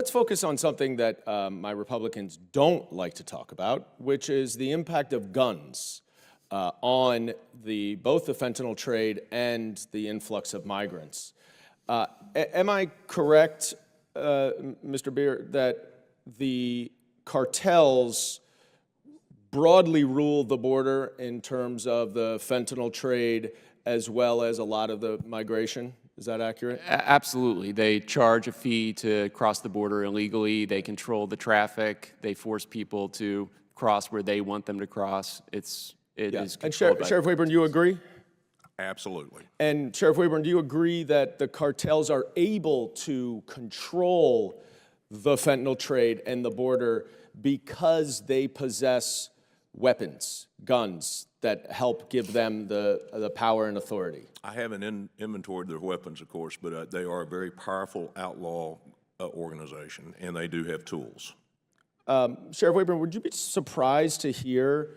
let's focus on something that my Republicans don't like to talk about, which is the impact of guns on both the fentanyl trade and the influx of migrants. Am I correct, Mr. Beer, that the cartels broadly rule the border in terms of the fentanyl trade as well as a lot of the migration? Is that accurate? Absolutely. They charge a fee to cross the border illegally. They control the traffic. They force people to cross where they want them to cross. It is controlled. And Sheriff Wayburn, do you agree? Absolutely. And Sheriff Wayburn, do you agree that the cartels are able to control the fentanyl trade and the border because they possess weapons, guns, that help give them the power and authority? I haven't inventoried their weapons, of course, but they are a very powerful outlaw organization, and they do have tools. Sheriff Wayburn, would you be surprised to hear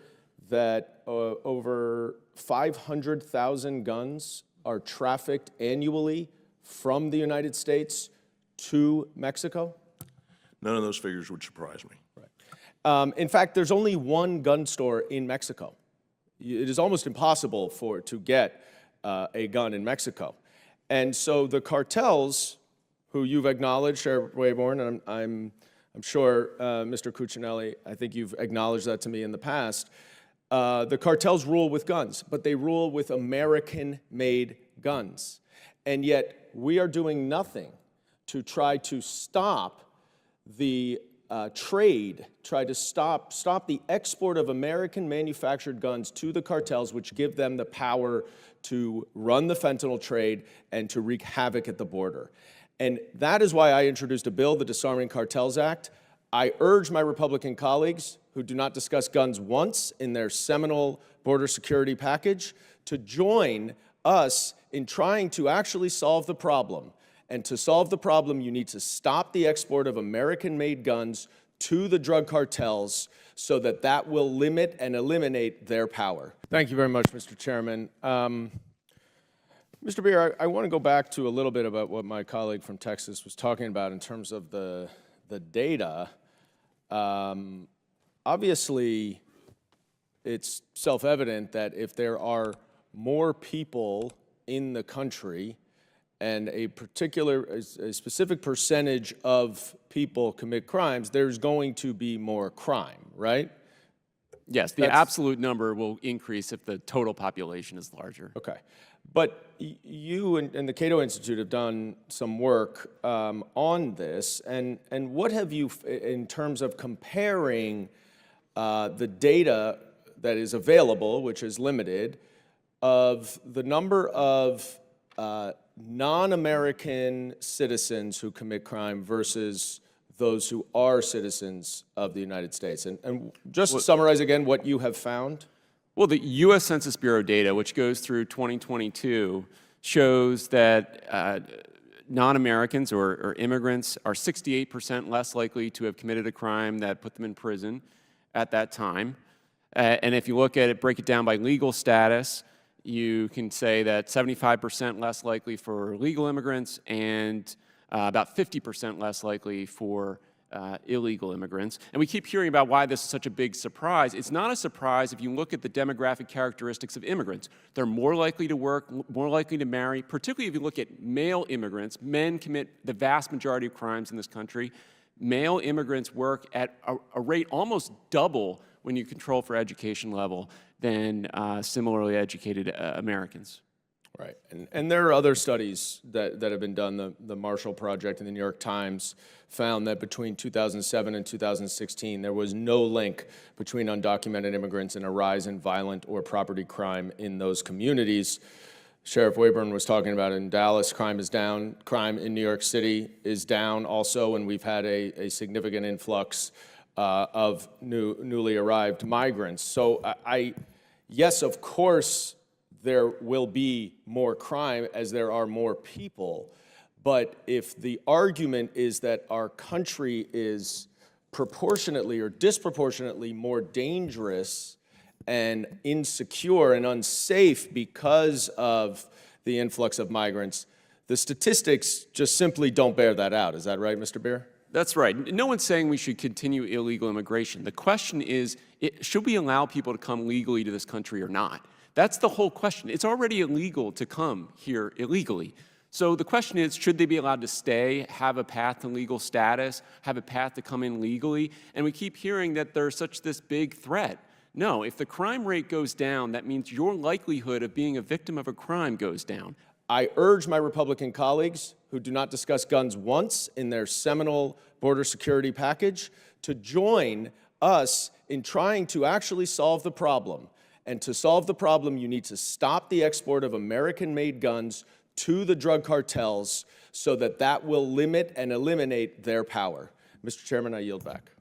that over 500,000 guns are trafficked annually from the United States to Mexico? None of those figures would surprise me. Right. In fact, there's only one gun store in Mexico. It is almost impossible to get a gun in Mexico. And so the cartels, who you've acknowledged, Sheriff Wayburn, and I'm sure, Mr. Cuccinelli, I think you've acknowledged that to me in the past, the cartels rule with guns, but they rule with American-made guns. And yet we are doing nothing to try to stop the trade, try to stop the export of American-manufactured guns to the cartels, which give them the power to run the fentanyl trade and to wreak havoc at the border. And that is why I introduced a bill, the Disarming Cartels Act. I urge my Republican colleagues who do not discuss guns once in their seminal border security package to join us in trying to actually solve the problem. And to solve the problem, you need to stop the export of American-made guns to the drug cartels so that will limit and eliminate their power. Thank you very much, Mr. Chairman. Mr. Beer, I want to go back to a little bit about what my colleague from Texas was talking about in terms of the data. Obviously, it's self-evident that if there are more people in the country and a specific percentage of people commit crimes, there's going to be more crime, right? Yes, the absolute number will increase if the total population is larger. Okay. But you and the Cato Institute have done some work on this, and what have you, in terms of comparing the data that is available, which is limited, of the number of non-American citizens who commit crime versus those who are citizens of the United States? And just to summarize again what you have found. Well, the U.S. Census Bureau data, which goes through 2022, shows that non-Americans or immigrants are 68% less likely to have committed a crime that put them in prison at that time. And if you look at it, break it down by legal status, you can say that 75% less likely for legal immigrants and about 50% less likely for illegal immigrants. And we keep hearing about why this is such a big surprise. It's not a surprise if you look at the demographic characteristics of immigrants. They're more likely to work, more likely to marry, particularly if you look at male immigrants. Men commit the vast majority of crimes in this country. Male immigrants work at a rate almost double when you control for education level than similarly educated Americans. Right, and there are other studies that have been done. The Marshall Project and the New York Times found that between 2007 and 2016, there was no link between undocumented immigrants and a rise in violent or property crime in those communities. Sheriff Wayburn was talking about in Dallas, crime is down. Crime in New York City is down also, and we've had a significant influx of newly arrived migrants. So yes, of course, there will be more crime as there are more people. But if the argument is that our country is proportionately or disproportionately more dangerous and insecure and unsafe because of the influx of migrants, the statistics just simply don't bear that out. Is that right, Mr. Beer? That's right. No one's saying we should continue illegal immigration. The question is, should we allow people to come legally to this country or not? That's the whole question. It's already illegal to come here illegally. So the question is, should they be allowed to stay, have a path to legal status, have a path to come in legally? And we keep hearing that there's this big threat. No, if the crime rate goes down, that means your likelihood of being a victim of a crime goes down. I urge my Republican colleagues who do not discuss guns once in their seminal border security package to join us in trying to actually solve the problem. And to solve the problem, you need to stop the export of American-made guns to the drug cartels so that will limit and eliminate their power. Mr. Chairman, I yield back.